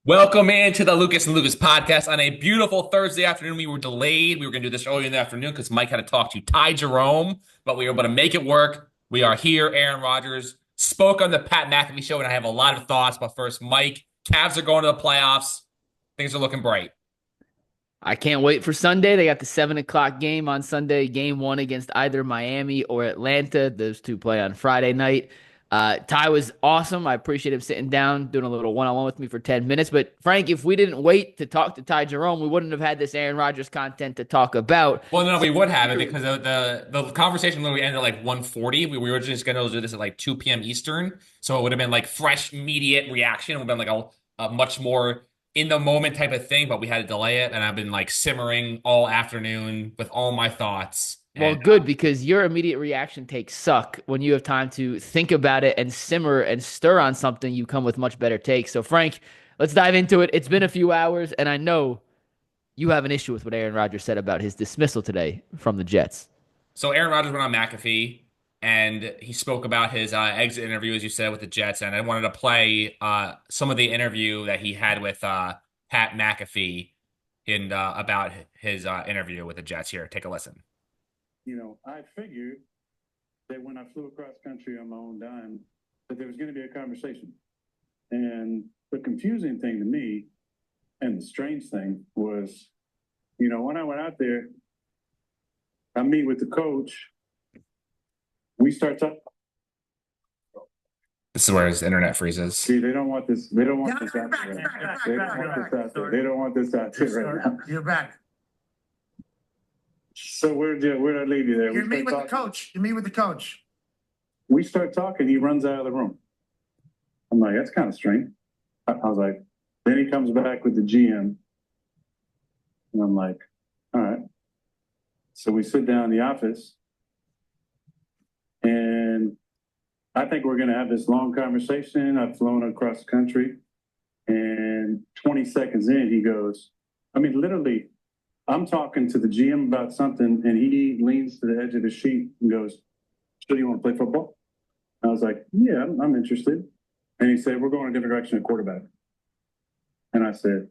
Welcome into the Lucas and Lucas podcast on a beautiful Thursday afternoon. We were delayed. We were going to do this earlier in the afternoon because Mike had to talk to Ty Jerome, but we were able to make it work. We are here. Aaron Rodgers spoke on the Pat McAfee Show, and I have a lot of thoughts. But first, Mike, Cavs are going to the playoffs. Things are looking bright. I can't wait for Sunday. They got the 7 o'clock game on Sunday, game one against either Miami or Atlanta. Those two play on Friday night. Ty was awesome. I appreciate him sitting down, doing a little one-on-one with me for 10 minutes. But Frank, if we didn't wait to talk to Ty Jerome, we wouldn't have had this Aaron Rodgers content to talk about. Well, no, So we would have it because the conversation literally ended at like 1:40. We were just going to do this at like 2 p.m. Eastern. So it would have been like fresh, immediate reaction. It would have been like a much more in the moment type of thing, but we had to delay it. And I've been like simmering all afternoon with all my thoughts. Well, And good, because your immediate reaction takes suck. When you have time to think about it and simmer and stir on something, you come with much better takes. So, Frank, let's dive into it. It's been a few hours, and I know you have an issue with what Aaron Rodgers said about his dismissal today from the Jets. so Aaron Rodgers went on McAfee and he spoke about his exit interview, as you said, with the Jets. And I wanted to play some of the interview that he had with Pat McAfee in about his interview with the Jets. Here, take a listen. I figured that when I flew across country on my own dime, that there was going to be a conversation. And the confusing thing to me and the strange thing was, when I went out there, I meet with the coach. We start talking. This is where his internet freezes. See, they don't want this. They don't want this out there. They don't want this out there. They don't want this out there right now. You're back. So where'd I leave you there? You meet with the coach. You meet with the coach. We start talking. He runs out of the room. I'm like, that's kind of strange. I was like, then he comes back with the GM. And I'm like, all right. So we sit down in the office. And I think we're going to have this long conversation. I've flown across the country. And 20 seconds in, he goes, literally, I'm talking to the GM about something. And he leans to the edge of his seat and goes, so you want to play football? I was like, yeah, I'm interested. And he said, we're going a different direction at quarterback. And I said,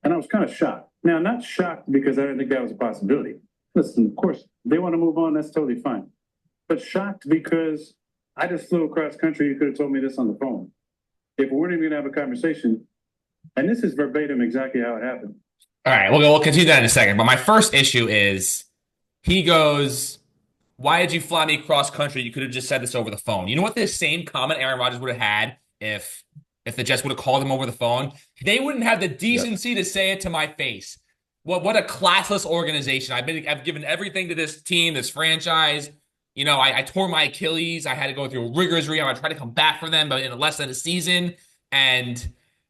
and I was kind of shocked. Now, not shocked because I didn't think that was a possibility. Listen, of course, they want to move on. That's totally fine. But shocked because I just flew across country. You could have told me this on the phone. If we weren't even going to have a conversation, and this is verbatim exactly how it happened. All right, we'll continue that in a second. But my first issue is he goes, why did you fly me cross country? You could have just said this over the phone. You know what this same comment Aaron Rodgers would have had if the Jets would have called him over the phone? They wouldn't have the decency to say it to my face. What a classless organization. I've given everything to this team, this franchise. I tore my Achilles. I had to go through a rigorous rehab. I tried to come back for them, but in less than a season. And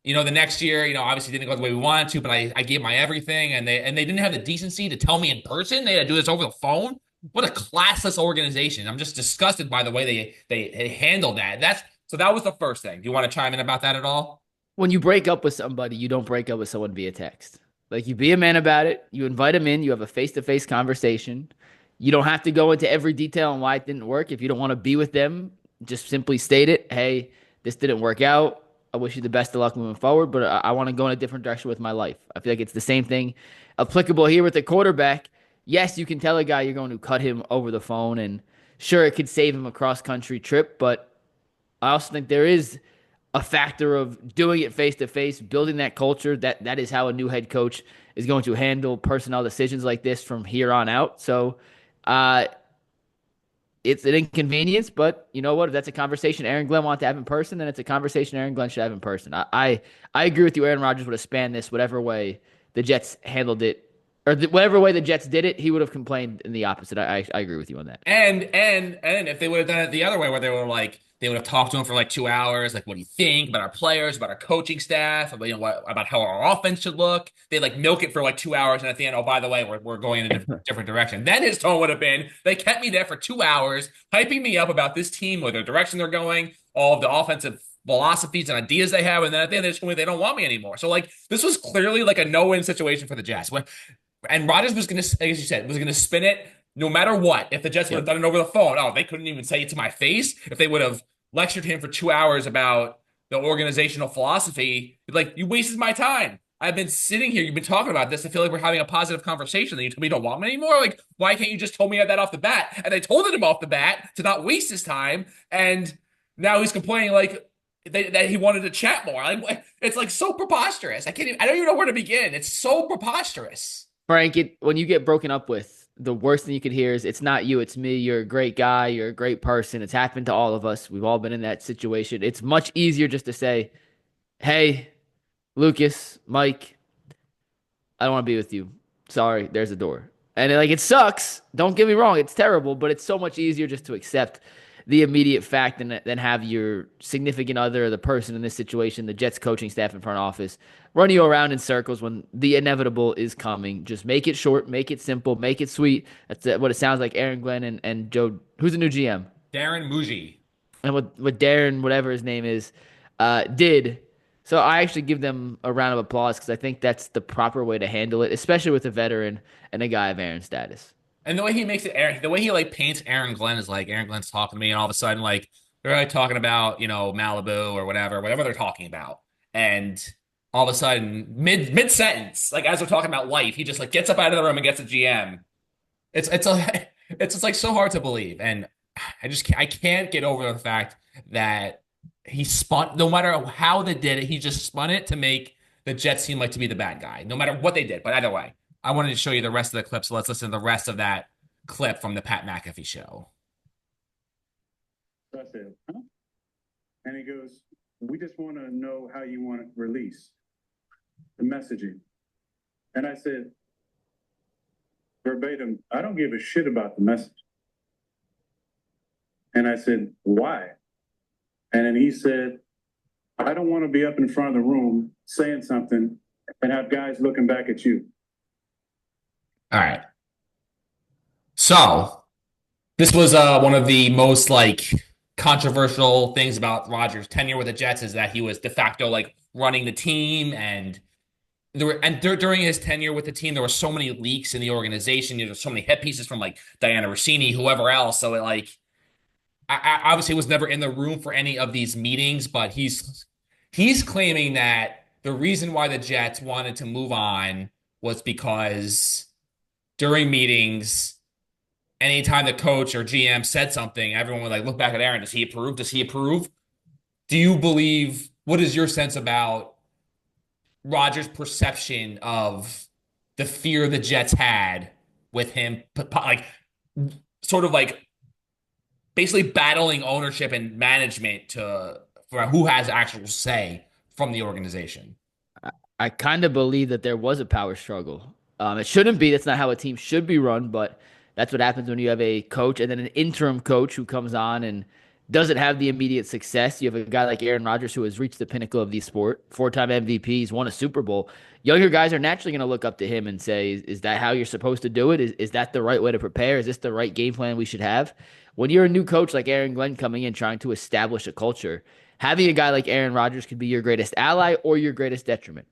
the next year, obviously didn't go the way we wanted to, but I gave my everything, and they didn't have the decency to tell me in person. They had to do this over the phone. What a classless organization. I'm just disgusted by the way they handled that. So that was the first thing. Do you want to chime in about that at all? When you break up with somebody, you don't break up with someone via text. Like, you be a man about it. You invite them in. You have a face-to-face conversation. You don't have to go into every detail on why it didn't work. If you don't want to be with them, just simply state it. Hey, this didn't work out. I wish you the best of luck moving forward, but I want to go in a different direction with my life. I feel like it's the same thing applicable here with the quarterback. Yes, you can tell a guy you're going to cut him over the phone, and sure, it could save him a cross-country trip, but I also think there is a factor of doing it face-to-face, building that culture. That is how a new head coach is going to handle personnel decisions like this from here on out. So it's an inconvenience, but you know what? If that's a conversation Aaron Glenn wants to have in person, then it's a conversation Aaron Glenn should have in person. I agree with you. Aaron Rodgers would have spanned this whatever way the Jets handled it, or whatever way the Jets did it, he would have complained in the opposite. I agree with you on that. And if they would have done it the other way, where they would have talked to him for like 2 hours, like, what do you think about our players, about our coaching staff, about how our offense should look? They milk it for like 2 hours, and at the end, oh, by the way, we're going in a different direction. Then his tone would have been, they kept me there for 2 hours, hyping me up about this team, or the direction they're going, all of the offensive philosophies and ideas they have, and then at the end, they just told me they don't want me anymore. So this was clearly like a no-win situation for the Jets. And Rodgers was going to, as you said, was going to spin it no matter what. If the Jets would have done it over the phone, they couldn't even say it to my face. If they would have lectured him for 2 hours about the organizational philosophy. Like, you wasted my time. I've been sitting here. You've been talking about this. I feel like we're having a positive conversation. And you told me you don't want me anymore. Like, why can't you just tell me that off the bat? And I told him off the bat to not waste his time. And now he's complaining like that he wanted to chat more. Like, it's like so preposterous. I don't even know where to begin. It's so preposterous. Frank, when you get broken up with, the worst thing you could hear is, "It's not you, it's me. You're a great guy. You're a great person." It's happened to all of us. We've all been in that situation. It's much easier just to say, "Hey, Lucas, Mike, I don't want to be with you. Sorry, there's a door." And like, it sucks. Don't get me wrong, it's terrible, but it's so much easier just to accept the immediate fact than have your significant other, the person in this situation, the Jets coaching staff and front office, run you around in circles when the inevitable is coming. Just make it short, make it simple, make it sweet. That's what it sounds like Aaron Glenn and Joe, who's the new GM? Darren Muji. And what Darren, whatever his name is, did. So I actually give them a round of applause because I think that's the proper way to handle it, especially with a veteran and a guy of Aaron's status. And the way he makes it, Aaron, the way he like paints Aaron Glenn is like Aaron Glenn's talking to me, and all of a sudden, like they're like talking about Malibu or whatever they're talking about, and all of a sudden, mid sentence, like as they're talking about life, he just like gets up out of the room and gets a GM. It's just like so hard to believe, and I can't get over the fact that he spun. No matter how they did it, he just spun it to make the Jets seem like to be the bad guy, no matter what they did. But either way, I wanted to show you the rest of the clip, so let's listen to the rest of that clip from the Pat McAfee Show. So I said, huh? And he goes, "We just want to know how you want to release the messaging." And I said, verbatim, "I don't give a shit about the message." And I said, "Why?" And then he said, "I don't want to be up in front of the room saying something and have guys looking back at you." All right. So this was one of the most like controversial things about Rodgers' tenure with the Jets is that he was de facto like running the team, and during his tenure with the team, there were so many leaks in the organization. There were so many hit pieces from like Diana Rossini, whoever else. So it like I obviously was never in the room for any of these meetings, but he's claiming that the reason why the Jets wanted to move on was because during meetings, anytime the coach or GM said something, everyone would like look back at Aaron. Does he approve? Does he approve? Do you believe? What is your sense about Rodgers' perception of the fear the Jets had with him, like sort of like basically battling ownership and management for who has actual say from the organization? I kind of believe that there was a power struggle. It shouldn't be. That's not how a team should be run, but that's what happens when you have a coach and then an interim coach who comes on and doesn't have the immediate success. You have a guy like Aaron Rodgers who has reached the pinnacle of the sport, four-time MVPs, won a Super Bowl. Younger guys are naturally going to look up to him and say, is that how you're supposed to do it? Is that the right way to prepare? Is this the right game plan we should have? When you're a new coach like Aaron Glenn coming in trying to establish a culture, having a guy like Aaron Rodgers could be your greatest ally or your greatest detriment.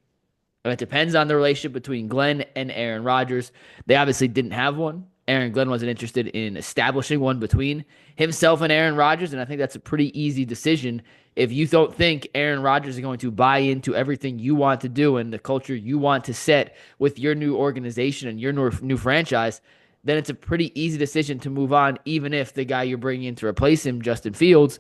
And it depends on the relationship between Glenn and Aaron Rodgers. They obviously didn't have one. Aaron Glenn wasn't interested in establishing one between himself and Aaron Rodgers, and I think that's a pretty easy decision. If you don't think Aaron Rodgers is going to buy into everything you want to do and the culture you want to set with your new organization and your new franchise, then it's a pretty easy decision to move on, even if the guy you're bringing in to replace him, Justin Fields,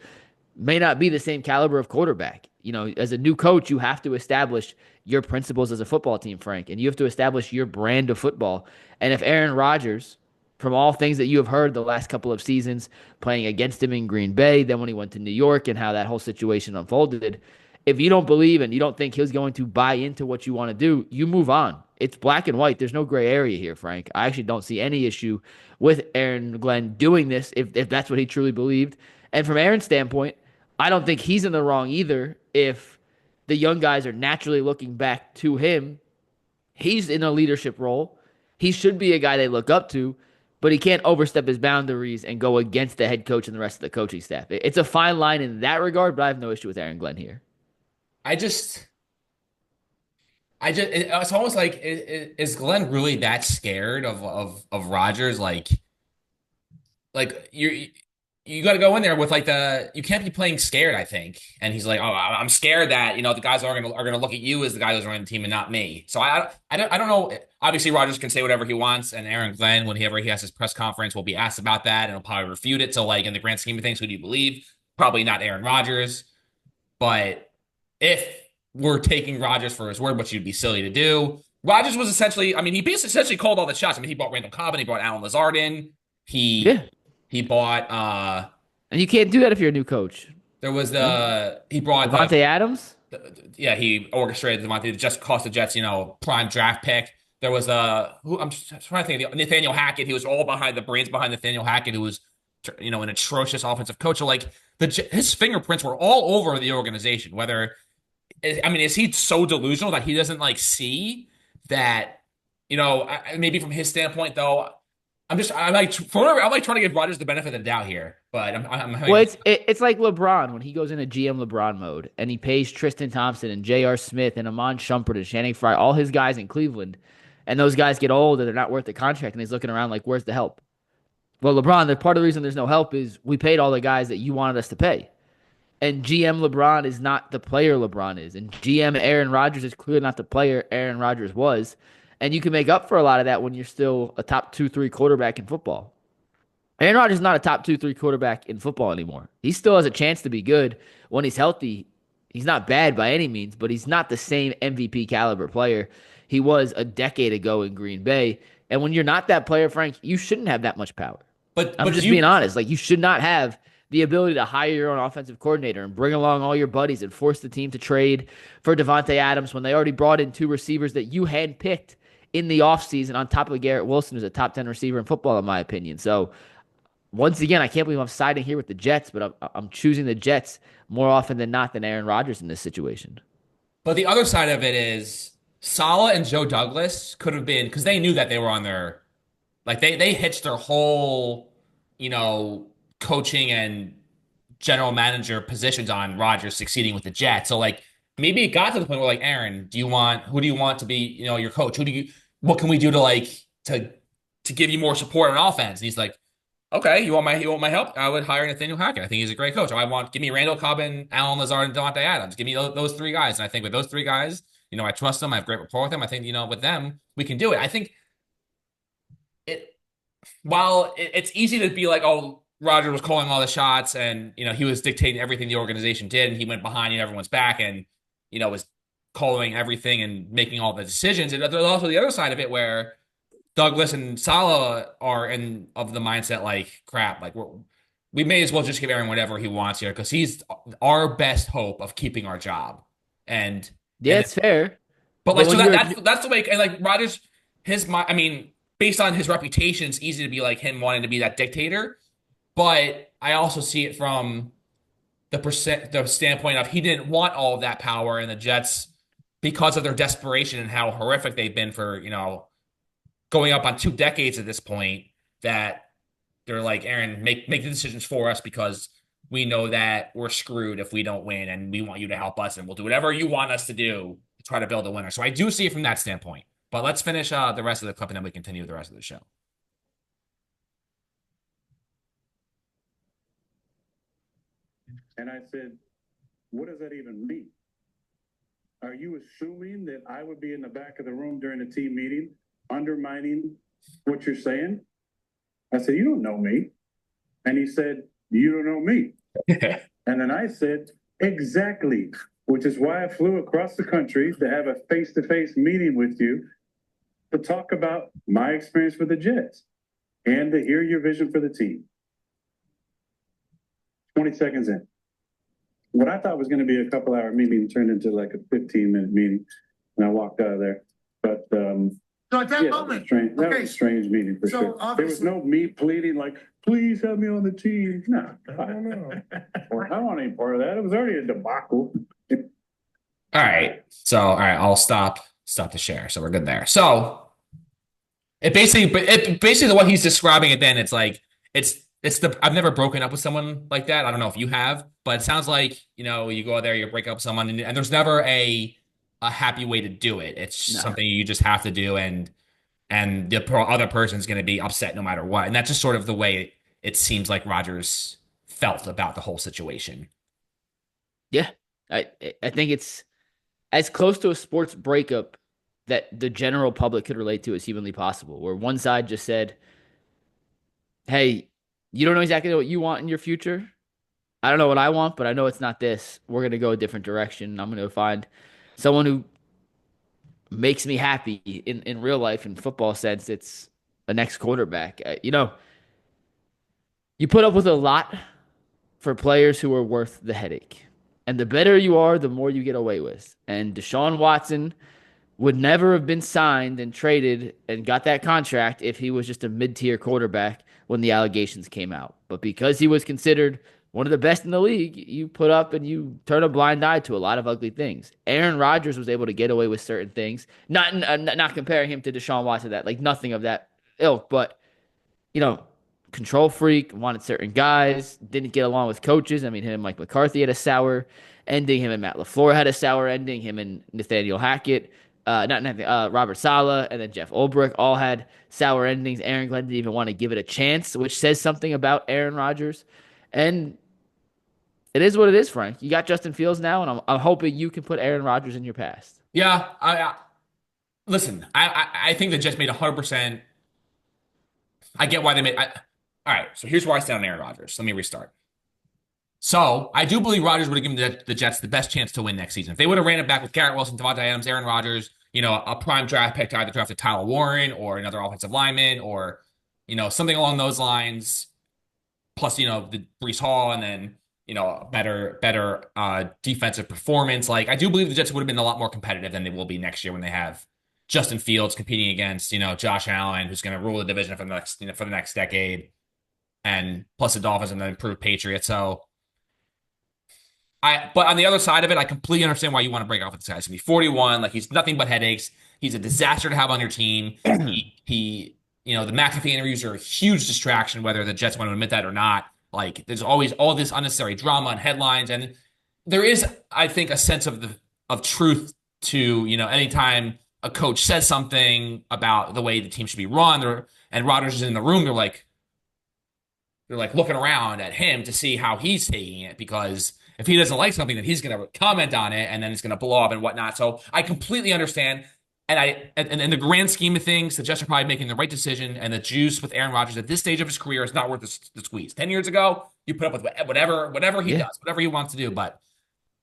may not be the same caliber of quarterback. You know, as a new coach, you have to establish your principles as a football team, Frank, and you have to establish your brand of football. And if Aaron Rodgers, from all things that you have heard the last couple of seasons, playing against him in Green Bay, then when he went to New York and how that whole situation unfolded, if you don't believe and you don't think he's going to buy into what you want to do, you move on. It's black and white. There's no gray area here, Frank. I actually don't see any issue with Aaron Glenn doing this if that's what he truly believed. And from Aaron's standpoint, I don't think he's in the wrong either if the young guys are naturally looking back to him. He's in a leadership role. He should be a guy they look up to, but he can't overstep his boundaries and go against the head coach and the rest of the coaching staff. It's a fine line in that regard, but I have no issue with Aaron Glenn here. It's almost like, is Glenn really that scared of Rodgers? Like you're you got to go in there with like you can't be playing scared, I think. And he's like, oh, I'm scared that, the guys are gonna look at you as the guy who's running the team and not me. So I don't know. Obviously, Rodgers can say whatever he wants, and Aaron Glenn, whenever he has his press conference, will be asked about that, and he'll probably refute it. So, like, in the grand scheme of things, who do you believe? Probably not Aaron Rodgers. But if we're taking Rodgers for his word, which you'd be silly to do, Rodgers was essentially, I mean, he basically essentially called all the shots. I mean, he bought Randall Cobb, he brought Alan Lazard in. He Yeah. he bought And you can't do that if you're a new coach. there was he brought Devontae Adams? yeah, he orchestrated Devontae, just cost the Jets, prime draft pick. There was who I'm just trying to think of Nathaniel Hackett. He was all behind the brains behind Nathaniel Hackett, who was an atrocious offensive coach. So like his fingerprints were all over the organization. Whether I mean, is he so delusional that he doesn't like see that? Maybe from his standpoint, though, I'm like trying to give Rodgers the benefit of the doubt here, but I'm Well, having, it's like LeBron when he goes into GM LeBron mode and he pays Tristan Thompson and J.R. Smith and Amon Shumpert and Channing Frye, all his guys in Cleveland, and those guys get old and they're not worth the contract, and he's looking around like, where's the help? Well, LeBron, the part of the reason there's no help is we paid all the guys that you wanted us to pay. And GM LeBron is not the player LeBron is. And GM Aaron Rodgers is clearly not the player Aaron Rodgers was. And you can make up for a lot of that when you're still a top 2, 3 quarterback in football. Aaron Rodgers is not a top 2, 3 quarterback in football anymore. He still has a chance to be good when he's healthy. He's not bad by any means, but he's not the same MVP caliber player he was a decade ago in Green Bay. And when you're not that player, Frank, you shouldn't have that much power. I'm just being honest. Like, you should not have the ability to hire your own offensive coordinator and bring along all your buddies and force the team to trade for Devontae Adams when they already brought in 2 receivers that you handpicked in the offseason on top of Garrett Wilson, who's a top 10 receiver in football, in my opinion. So, once again, I can't believe I'm siding here with the Jets, but I'm choosing the Jets more often than not than Aaron Rodgers in this situation. but the other side of it is Saleh and Joe Douglas could have been because they knew that they were on their like they hitched their whole coaching and general manager positions on Rodgers succeeding with the Jets. So like maybe it got to the point where like Aaron, who do you want to be your coach? What can we do to to give you more support on offense? And he's like, okay, you want my help? I would hire Nathaniel Hackett. I think he's a great coach. Give me Randall Cobb and Alan Lazard and Devontae Adams. Give me those 3 guys. And I think with those 3 guys, I trust them. I have great rapport with them. I think, with them, we can do it. I think while it's easy to be like, oh, Roger was calling all the shots and, he was dictating everything the organization did and he went behind everyone's back and, was calling everything and making all the decisions. And there's also the other side of it where Douglas and Saleh are of the mindset like, crap, like we may as well just give Aaron whatever he wants here because he's our best hope of keeping our job. And yeah, it's fair. But like, so that's the way, and like Rodgers, based on his reputation, it's easy to be like him wanting to be that dictator. But I also see it from the standpoint of he didn't want all of that power, and the Jets, because of their desperation and how horrific they've been for going up on 2 decades at this point, that they're like, Aaron, make the decisions for us because we know that we're screwed if we don't win, and we want you to help us, and we'll do whatever you want us to do to try to build a winner. So I do see it from that standpoint. But let's finish the rest of the clip, and then we continue with the rest of the show. And I said, what does that even mean? Are you assuming that I would be in the back of the room during a team meeting undermining what you're saying? I said, you don't know me. And he said, you don't know me. And then I said, exactly, which is why I flew across the country to have a face-to-face meeting with you to talk about my experience with the Jets and to hear your vision for the team. 20 seconds in. What I thought was going to be a couple-hour meeting turned into like a 15-minute meeting, and I walked out of there. But So at that moment, that was a strange meeting for sure. There was no me pleading like, please have me on the team. No, I don't know. I don't want any part of that. It was already a debacle. All right. So, I'll stop the share. So we're good there. So it basically what he's describing it then, it's like, I've never broken up with someone like that. I don't know if you have, but it sounds like, you go out there, you break up with someone and there's never a happy way to do it. It's something you just have to do. And the other person's going to be upset no matter what. And that's just sort of the way it seems like Rodgers felt about the whole situation. Yeah, I think it's as close to a sports breakup that the general public could relate to as humanly possible, where one side just said, "Hey, you don't know exactly what you want in your future. I don't know what I want, but I know it's not this. We're gonna go a different direction. I'm gonna find someone who makes me happy in real life in football sense. It's a next quarterback. You put up with a lot for players who are worth the headache. And the better you are, the more you get away with. And Deshaun Watson would never have been signed and traded and got that contract if he was just a mid-tier quarterback when the allegations came out. But because he was considered one of the best in the league, you put up and you turn a blind eye to a lot of ugly things. Aaron Rodgers was able to get away with certain things. Not comparing him to Deshaun Watson, that like nothing of that ilk, but you know, control freak, wanted certain guys, didn't get along with coaches. I mean, him and Mike McCarthy had a sour ending. Him and Matt LaFleur had a sour ending. Him and Nathaniel Hackett, Robert Saleh, and then Jeff Ulbrich all had sour endings. Aaron Glenn didn't even want to give it a chance, which says something about Aaron Rodgers. And it is what it is, Frank. You got Justin Fields now, and I'm hoping you can put Aaron Rodgers in your past. Yeah, listen. I think the Jets made 100%. I get why they made. All right, so here's where I stand on Aaron Rodgers. Let me restart. So I do believe Rodgers would have given the Jets the best chance to win next season. If they would have ran it back with Garrett Wilson, Devontae Adams, Aaron Rodgers, a prime draft pick to either drafted Tyler Warren or another offensive lineman or, something along those lines. Plus, the Breece Hall and then, a better defensive performance. Like, I do believe the Jets would have been a lot more competitive than they will be next year when they have Justin Fields competing against, Josh Allen, who's going to rule the division for the next decade, and plus the Dolphins and the improved Patriots. So, but on the other side of it, I completely understand why you want to break off with this guy. He's gonna be 41. Like, he's nothing but headaches. He's a disaster to have on your team. The McAfee interviews are a huge distraction, whether the Jets want to admit that or not. Like, there's always all this unnecessary drama and headlines, and there is, I think, a sense of truth to anytime a coach says something about the way the team should be run, and Rodgers is in the room, they're like looking around at him to see how he's taking it, because if he doesn't like something, then he's going to comment on it, and then it's going to blow up and whatnot. So I completely understand. And in the grand scheme of things, the Jets are probably making the right decision, and the juice with Aaron Rodgers at this stage of his career is not worth the squeeze. 10 years ago, you put up with whatever he does, whatever he wants to do. But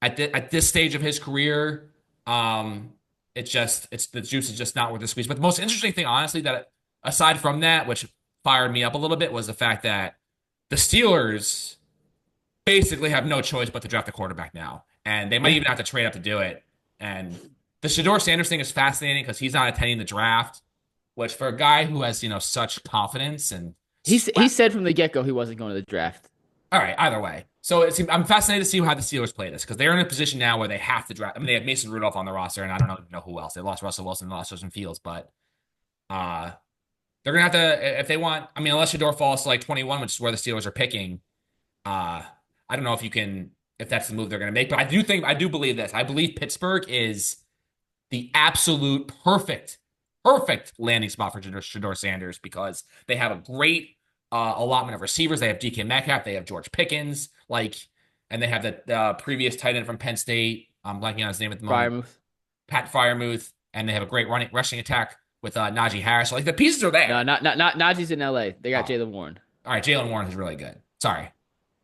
at this stage of his career, the juice is just not worth the squeeze. But the most interesting thing, honestly, that aside from that, which fired me up a little bit, was the fact that the Steelers basically have no choice but to draft a quarterback now. And they might even have to trade up to do it. And the Shedeur Sanders thing is fascinating because he's not attending the draft, which for a guy who has, such confidence and he said from the get-go he wasn't going to the draft. All right, either way. So I'm fascinated to see how the Steelers play this, because they're in a position now where they have to draft. I mean, they have Mason Rudolph on the roster, and I don't know who else. They lost Russell Wilson, they lost Justin Fields, but they're going to have to, if they want, I mean, unless Shedeur falls to like 21, which is where the Steelers are picking, I don't know if that's the move they're going to make, but I do believe this. I believe Pittsburgh is the absolute perfect landing spot for Shedeur Sanders, because they have a great allotment of receivers. They have DK Metcalf, they have George Pickens, and they have the previous tight end from Penn State. I'm blanking on his name at the moment. Pat Freiermuth, and they have a great rushing attack with Najee Harris. So, the pieces are there. No, not Najee's in LA. They got Jaylen Warren. All right, Jaylen Warren is really good. Sorry.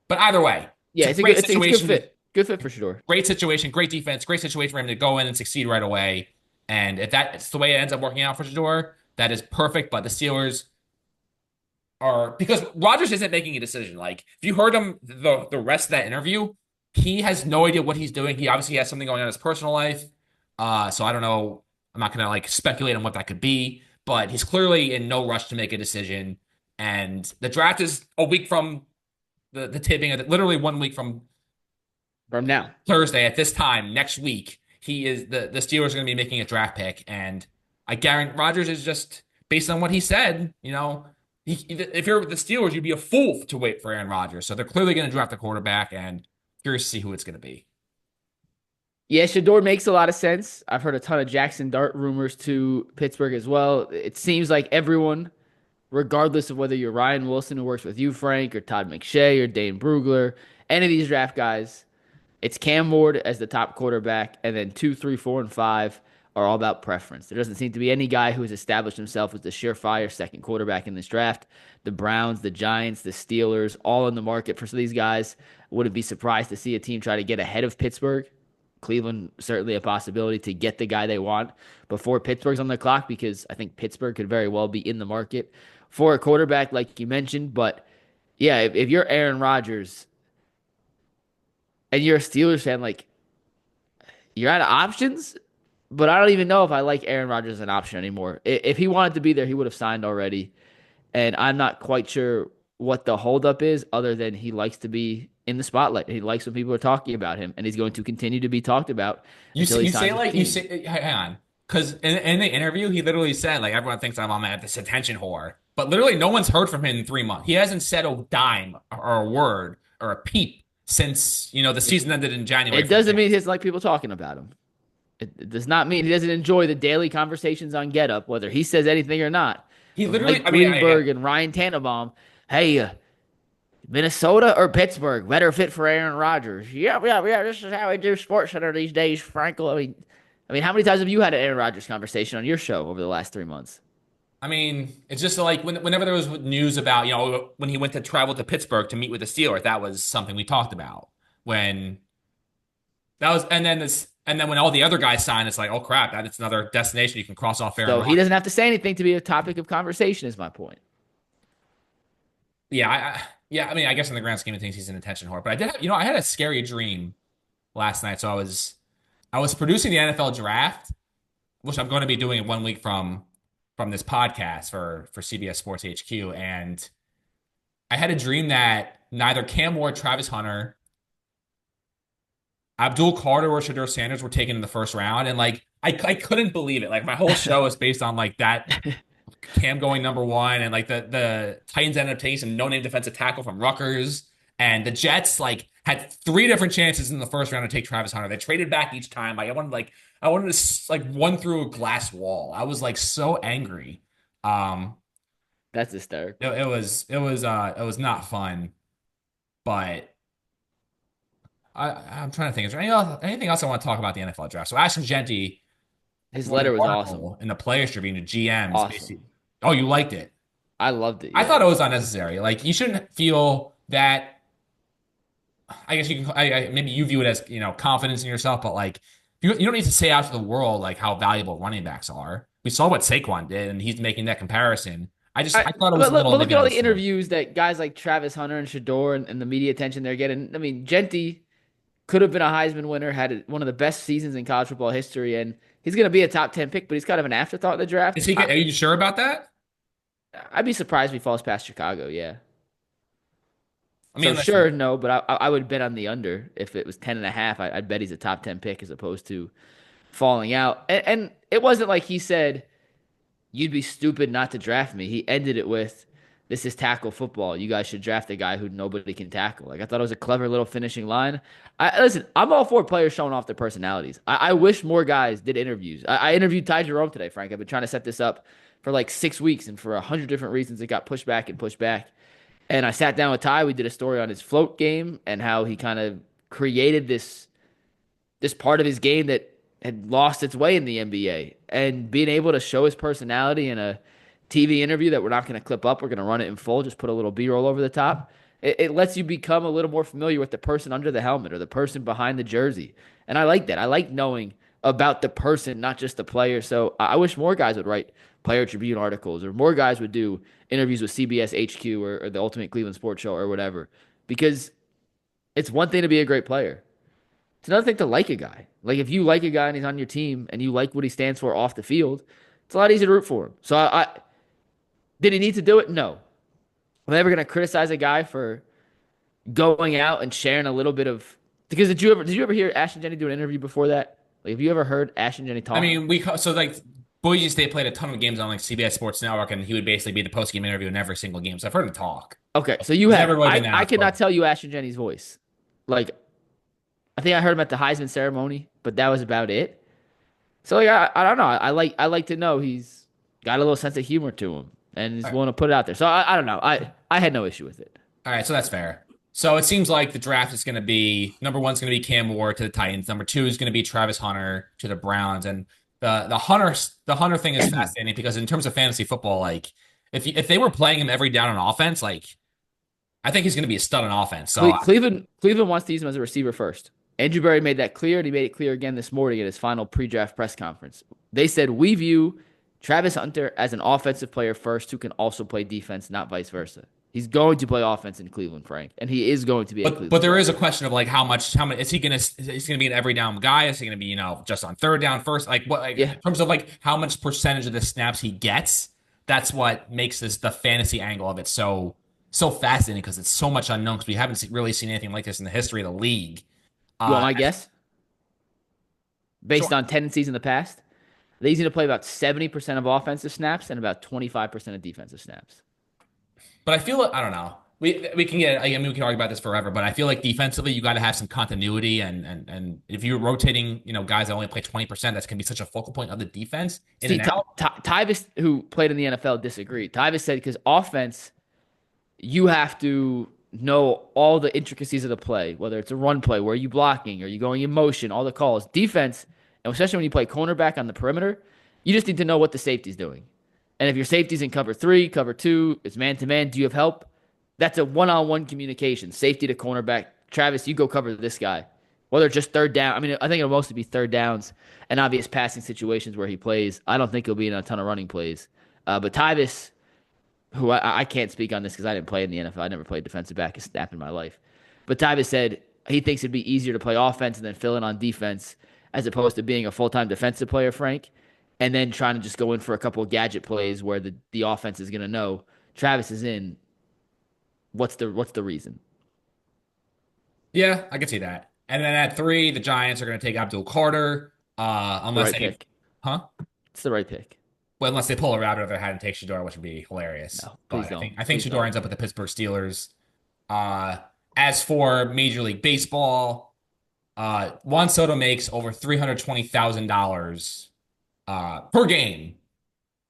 But either way, yeah, it's a good fit. Good fit for Shedeur. Great situation, great defense, great situation for him to go in and succeed right away. And if that's the way it ends up working out for Shedeur, that is perfect. But the Steelers are, because Rodgers isn't making a decision. Like, if you heard him the rest of that interview, he has no idea what he's doing. He obviously has something going on in his personal life. So I don't know. I'm not going to speculate on what that could be, but he's clearly in no rush to make a decision. And the draft is a week from the tipping, literally 1 week from now, Thursday at this time next week. He is the Steelers are going to be making a draft pick, and I guarantee Rodgers is just, based on what he said, if you're the Steelers, you'd be a fool to wait for Aaron Rodgers. So they're clearly going to draft a quarterback, and curious to see who it's going to be. Yeah, Shedeur makes a lot of sense. I've heard a ton of Jackson Dart rumors to Pittsburgh as well. It seems like everyone regardless of whether you're Ryan Wilson, who works with you, Frank, or Todd McShay, or Dane Brugler, any of these draft guys, it's Cam Ward as the top quarterback, and then 2, 3, 4, and 5 are all about preference. There doesn't seem to be any guy who has established himself as the surefire second quarterback in this draft. The Browns, the Giants, the Steelers, all in the market for these guys. Wouldn't be surprised to see a team try to get ahead of Pittsburgh. Cleveland, certainly a possibility to get the guy they want before Pittsburgh's on the clock, because I think Pittsburgh could very well be in the market for a quarterback, like you mentioned. But yeah, if you're Aaron Rodgers and you're a Steelers fan, like, you're out of options. But I don't even know if I like Aaron Rodgers as an option anymore. If he wanted to be there, he would have signed already. And I'm not quite sure what the holdup is, other than he likes to be in the spotlight. He likes when people are talking about him, and he's going to continue to be talked about until he signs with the team. hang on, because in the interview he literally said like everyone thinks I'm at this attention whore, but literally no one's heard from him in 3 months. He hasn't said a dime or a word or a peep since the season ended in January. It doesn't mean he doesn't like people talking about him. It does not mean he doesn't enjoy the daily conversations on Get Up, whether he says anything or not. He literally, Mike Greenberg and Ryan Tannenbaum, hey, Minnesota or Pittsburgh, better fit for Aaron Rodgers. Yeah. This is how we do Sports Center these days, Frankel. I mean, how many times have you had an Aaron Rodgers conversation on your show over the last 3 months? I mean, it's just like whenever there was news about when he went to travel to Pittsburgh to meet with the Steelers, that was something we talked about. When that was, and then when all the other guys signed, it's like, oh crap, that's another destination you can cross off. Aaron So Rodgers. he doesn't have to say anything to be a topic of conversation, is my point. Yeah, I mean, I guess in the grand scheme of things, he's an attention whore. But I did, I had a scary dream last night. So I was producing the NFL draft, which I'm going to be doing in 1 week from this podcast for CBS Sports HQ, and I had a dream that neither Cam Ward, Travis Hunter, Abdul Carter, or Shedeur Sanders were taken in the first round, and like I couldn't believe it. Like my whole show is based on like that. Cam going number 1, and like the Titans ended up taking some no-name defensive tackle from Rutgers, and the Jets like had 3 different chances in the first round to take Travis Hunter. They traded back each time. Like I wanted to like run through a glass wall. I was like so angry. That's hysterical. It was not fun, but I'm trying to think. Is there anything else I want to talk about the NFL draft? So Ashton Genty, His letter was awesome. In the Players Tribune to GMs. Awesome. Oh, you liked it? I loved it. I thought it was unnecessary. Like you shouldn't feel that. I guess you can. Maybe you view it as confidence in yourself, but like you don't need to say out to the world like how valuable running backs are. We saw what Saquon did, and he's making that comparison. I thought it was a little. But look at all the interviews that guys like Travis Hunter and Shedeur and the media attention they're getting. I mean, Genty could have been a Heisman winner, had one of the best seasons in college football history, and he's going to be a top 10 pick, but he's kind of an afterthought in the draft. Are you sure about that? I'd be surprised if he falls past Chicago, yeah. I mean, sure, no, but I would bet on the under. If it was 10.5, I'd bet he's a top 10 pick as opposed to falling out. And it wasn't like he said, you'd be stupid not to draft me. He ended it with, this is tackle football. You guys should draft a guy who nobody can tackle. Like I thought it was a clever little finishing line. Listen, I'm all for players showing off their personalities. I wish more guys did interviews. I interviewed Ty Jerome today, Frank. I've been trying to set this up for like 6 weeks, and for 100 different reasons, it got pushed back and pushed back. And I sat down with Ty. We did a story on his float game and how he kind of created this part of his game that had lost its way in the NBA. And being able to show his personality in a TV interview that we're not going to clip up, we're going to run it in full, just put a little B-roll over the top. It lets you become a little more familiar with the person under the helmet or the person behind the jersey. And I like that. I like knowing about the person, not just the player. So I wish more guys would write Player Tribune articles, or more guys would do interviews with CBS HQ or the Ultimate Cleveland Sports Show or whatever. Because it's one thing to be a great player. It's another thing to like a guy. Like if you like a guy and he's on your team and you like what he stands for off the field, it's a lot easier to root for him. So I did he need to do it? No. I'm never going to criticize a guy for going out and sharing a little bit of, because did you ever hear Ashton Genty do an interview before that? Like, have you ever heard Ashton Genty talk? I mean, Boise State played a ton of games on like CBS Sports Network, and he would basically be the post game interview in every single game. So I've heard him talk. Okay, so you have. I cannot tell you Ashton Genty's voice. Like, I think I heard him at the Heisman ceremony, but that was about it. So like, I don't know. I like to know he's got a little sense of humor to him. and he's All right. willing to put it out there. So I don't know. I had no issue with it. All right, so that's fair. So it seems like the draft is going to be number one's going to be Cam Ward to the Titans. Number two is going to be Travis Hunter to the Browns. And the Hunter thing is fascinating because in terms of fantasy football, like if they were playing him every down on offense, like I think he's going to be a stud on offense. So Cleveland wants to use him as a receiver first. Andrew Berry made that clear, and he made it clear again this morning at his final pre-draft press conference. They said, we view Travis Hunter as an offensive player first who can also play defense, not vice versa. He's going to play offense in Cleveland, Frank, and he is going to be. But there is a question of like how much is he gonna be an every down guy? Is he gonna be just on third down first? Like what in terms of like how much percentage of the snaps he gets? That's what makes the fantasy angle of it so fascinating because it's so much unknown because we haven't really seen anything like this in the history of the league. You want my guess? Based Sure. on tendencies in the past, they usually play about 70% of offensive snaps and about 25% of defensive snaps. But I feel like I don't know. We can get. I mean, we can argue about this forever. But I feel like defensively, you got to have some continuity, and if you're rotating, guys that only play 20%, that's gonna be such a focal point of the defense. In See, and out. Tyvis, who played in the NFL, disagreed. Tyvis said because offense, you have to know all the intricacies of the play, whether it's a run play, where are you blocking, are you going in motion, all the calls. Defense, and especially when you play cornerback on the perimeter, you just need to know what the safety's doing. And if your safety's in cover 3, cover 2, it's man-to-man, do you have help? That's a one-on-one communication. Safety to cornerback. Travis, you go cover this guy. Whether it's just third down. I mean, I think it'll mostly be third downs and obvious passing situations where he plays. I don't think he'll be in a ton of running plays. But Tyvis, who I can't speak on this because I didn't play in the NFL. I never played defensive back a snap in my life. But Tyvis said he thinks it'd be easier to play offense and then fill in on defense as opposed to being a full-time defensive player, Frank, and then trying to just go in for a couple of gadget plays where the offense is going to know Travis is in. What's the reason? Yeah, I can see that. And then at 3, the Giants are going to take Abdul Carter, unless Right they, pick. huh? It's the right pick. Well, unless they pull a rabbit of their hat and take Shador, which would be hilarious. No, But please don't. I think Please Shador don't. ends up with the Pittsburgh Steelers. As for Major League Baseball, Juan Soto makes over $320,000 per game,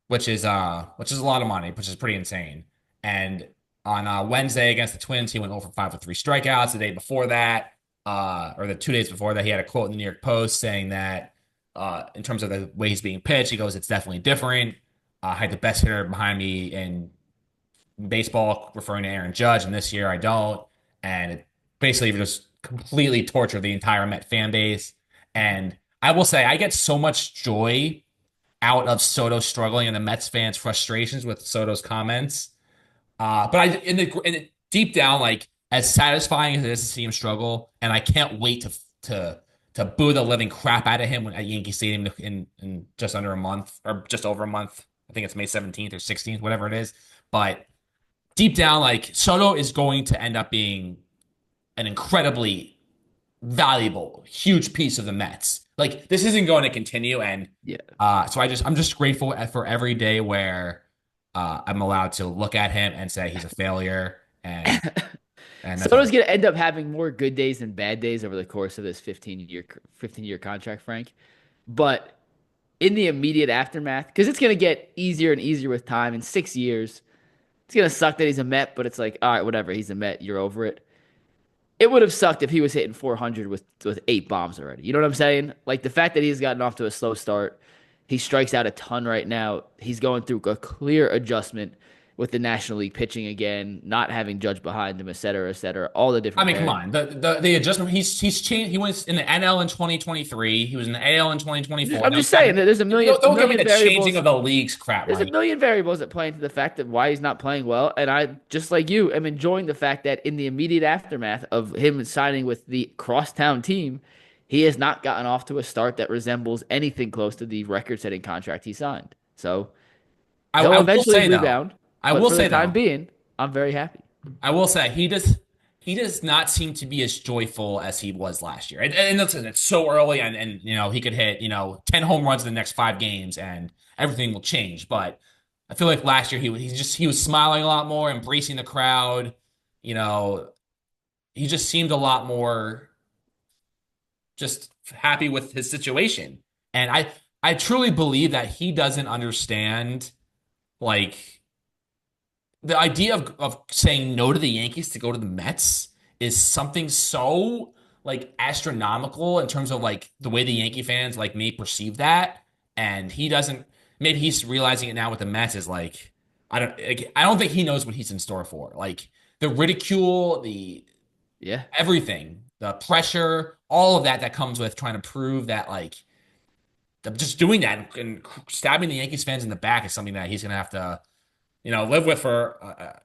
which is a lot of money, which is pretty insane. And on Wednesday against the Twins, he went 0 for 5 with 3 strikeouts. The day before that, or the 2 days before that, he had a quote in the New York Post saying that in terms of the way he's being pitched, he goes, "It's definitely different. I had the best hitter behind me in baseball," referring to Aaron Judge, and this year I don't. And it basically just completely tortured the entire Met fan base. And I will say, I get so much joy out of Soto struggling and the Mets fans' frustrations with Soto's comments. But deep down, like as satisfying as it is to see him struggle, and I can't wait to boo the living crap out of him at Yankee Stadium in just under a month or just over a month. I think it's May 17th or 16th, whatever it is. But deep down, like Soto is going to end up being an incredibly valuable, huge piece of the Mets. Like this isn't going to continue, and so I'm just grateful for every day where I'm allowed to look at him and say he's a failure. And Soto's going to end up having more good days than bad days over the course of this 15-year contract, Frank. But in the immediate aftermath, because it's going to get easier and easier with time. In 6 years, it's going to suck that he's a Met, but it's like, all right, whatever. He's a Met. You're over it. It would have sucked if he was hitting 400 with 8 bombs already. You know what I'm saying? Like the fact that he's gotten off to a slow start, he strikes out a ton right now. He's going through a clear adjustment with the National League pitching again, not having Judge behind him, et cetera, all the different. I mean, come on, the adjustment. He's changed. He was in the NL in 2023. He was in the AL in 2024. I'm just saying that there's a million. Don't give me the variables. changing of the leagues crap. There's a million variables that play into the fact that why he's not playing well, and I just like you am enjoying the fact that in the immediate aftermath of him signing with the crosstown team, he has not gotten off to a start that resembles anything close to the record-setting contract he signed. So he'll eventually rebound. I will say, for the time being, I'm very happy. I will say he does not seem to be as joyful as he was last year. And listen, it's so early, and he could hit 10 home runs in the next 5 games, and everything will change. But I feel like last year he was smiling a lot more, embracing the crowd. He just seemed a lot more just happy with his situation. And I truly believe that he doesn't understand like the idea of saying no to the Yankees to go to the Mets is something so like astronomical in terms of like the way the Yankee fans like may perceive that. And he doesn't, maybe he's realizing it now with the Mets is like, I don't think he knows what he's in store for. Like the ridicule, the Yeah. everything, the pressure, all of that comes with trying to prove that like just doing that and stabbing the Yankees fans in the back is something that he's gonna have to live with for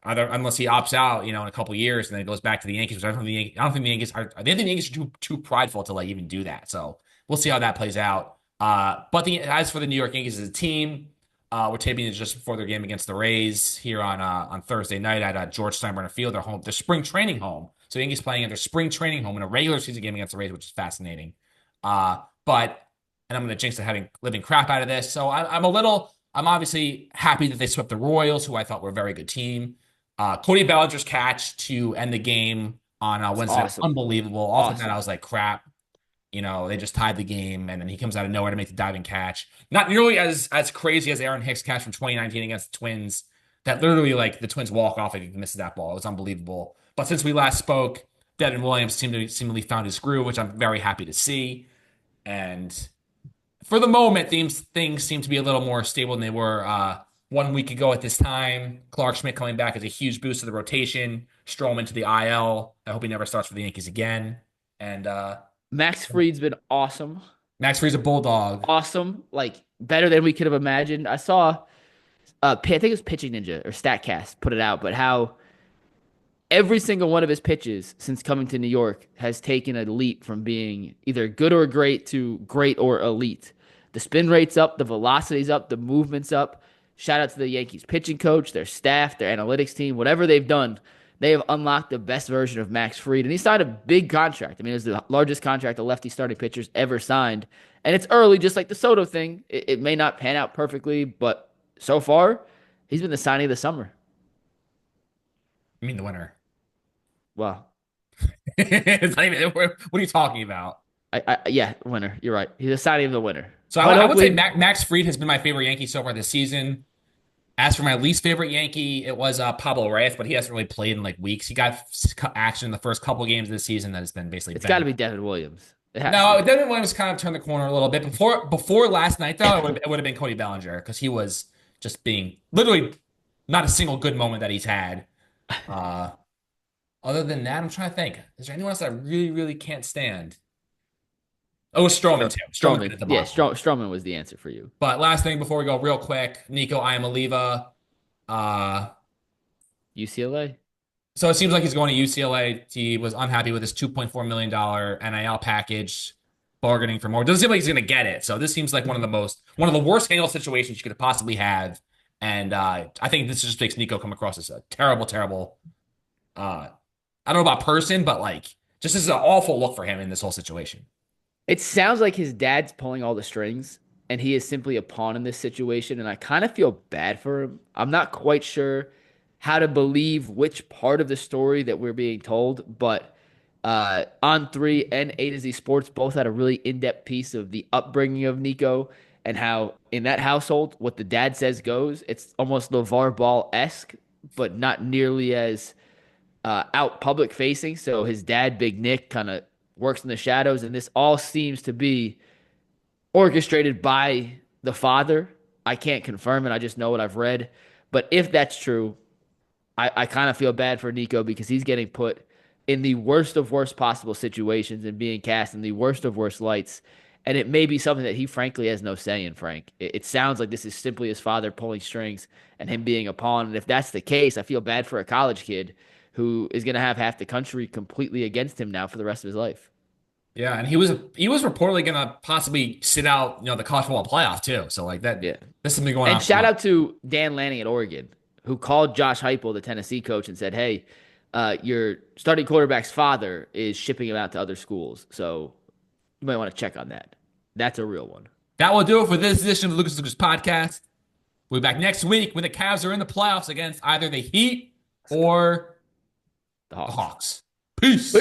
either unless he opts out, in a couple of years and then goes back to the Yankees. Which I don't think the Yankees are. I think the Yankees are too prideful to like even do that. So we'll see how that plays out. But as for the New York Yankees as a team, we're taping it just before their game against the Rays here on Thursday night at George Steinbrenner Field, their spring training home. So the Yankees playing at their spring training home in a regular season game against the Rays, which is fascinating. But and I'm going to jinx the living crap out of this. So I'm obviously happy that they swept the Royals, who I thought were a very good team. Cody Bellinger's catch to end the game on Wednesday was unbelievable. Off of that, I was like, crap. They just tied the game, and then he comes out of nowhere to make the diving catch. Not nearly as crazy as Aaron Hicks' catch from 2019 against the Twins. That literally, like, the Twins walk off if he misses that ball. It was unbelievable. But since we last spoke, Devin Williams seemingly found his groove, which I'm very happy to see. And for the moment, things seem to be a little more stable than they were 1 week ago at this time. Clark Schmidt coming back is a huge boost to the rotation. Stroman to the IL. I hope he never starts for the Yankees again. And Max Fried's been awesome. Max Fried's a bulldog. Awesome. Like, better than we could have imagined. I saw, I think it was Pitching Ninja or StatCast put it out, but how every single one of his pitches since coming to New York has taken a leap from being either good or great to great or elite. The spin rate's up, the velocity's up, the movement's up. Shout out to the Yankees pitching coach, their staff, their analytics team, whatever they've done. They have unlocked the best version of Max Fried, and he signed a big contract. I mean, it was the largest contract a lefty starting pitcher's ever signed. And it's early, just like the Soto thing. It may not pan out perfectly, but so far, he's been the signing of the summer. I mean the winner. Wow. It's not even, what are you talking about? Yeah, winner. You're right. He's a signing of the winner. So I would say Max Fried has been my favorite Yankee so far this season. As for my least favorite Yankee, it was Pablo Reyes, but he hasn't really played in like weeks. He got action in the first couple games of the season that has been basically. It's got to be Devin Williams. No, Devin Williams kind of turned the corner a little bit before last night though. It would have been Cody Bellinger because he was just being literally not a single good moment that he's had. Other than that, I'm trying to think. Is there anyone else that I really, really can't stand? Oh, Stroman too. Stroman was the answer for you. But last thing before we go real quick, Nico Iamaleava. UCLA. So it seems like he's going to UCLA. He was unhappy with his $2.4 million NIL package, bargaining for more. Doesn't seem like he's going to get it. So this seems like one of the worst handle situations you could possibly have. And I think this just makes Nico come across as a terrible, terrible, I don't know about person, but like just as an awful look for him in this whole situation. It sounds like his dad's pulling all the strings and he is simply a pawn in this situation. And I kind of feel bad for him. I'm not quite sure how to believe which part of the story that we're being told, but On3 and A to Z Sports both had a really in-depth piece of the upbringing of Nico and how in that household, what the dad says goes. It's almost LeVar Ball-esque, but not nearly as out public facing. So his dad, Big Nick, kind of works in the shadows, and this all seems to be orchestrated by the father. I can't confirm it. I just know what I've read. But if that's true, I kind of feel bad for Nico because he's getting put in the worst of worst possible situations and being cast in the worst of worst lights. And it may be something that he frankly has no say in, Frank. It sounds like this is simply his father pulling strings and him being a pawn. And if that's the case, I feel bad for a college kid who is going to have half the country completely against him now for the rest of his life. Yeah, and he was reportedly going to possibly sit out, the college football playoff too. So like that, yeah, this has been going on. And shout out to Dan Lanning at Oregon, who called Josh Heupel, the Tennessee coach, and said, "Hey, your starting quarterback's father is shipping him out to other schools, so you might want to check on that." That's a real one. That will do it for this edition of the Lucas Podcast. We'll be back next week when the Cavs are in the playoffs against either the Heat or the Hawks. Peace.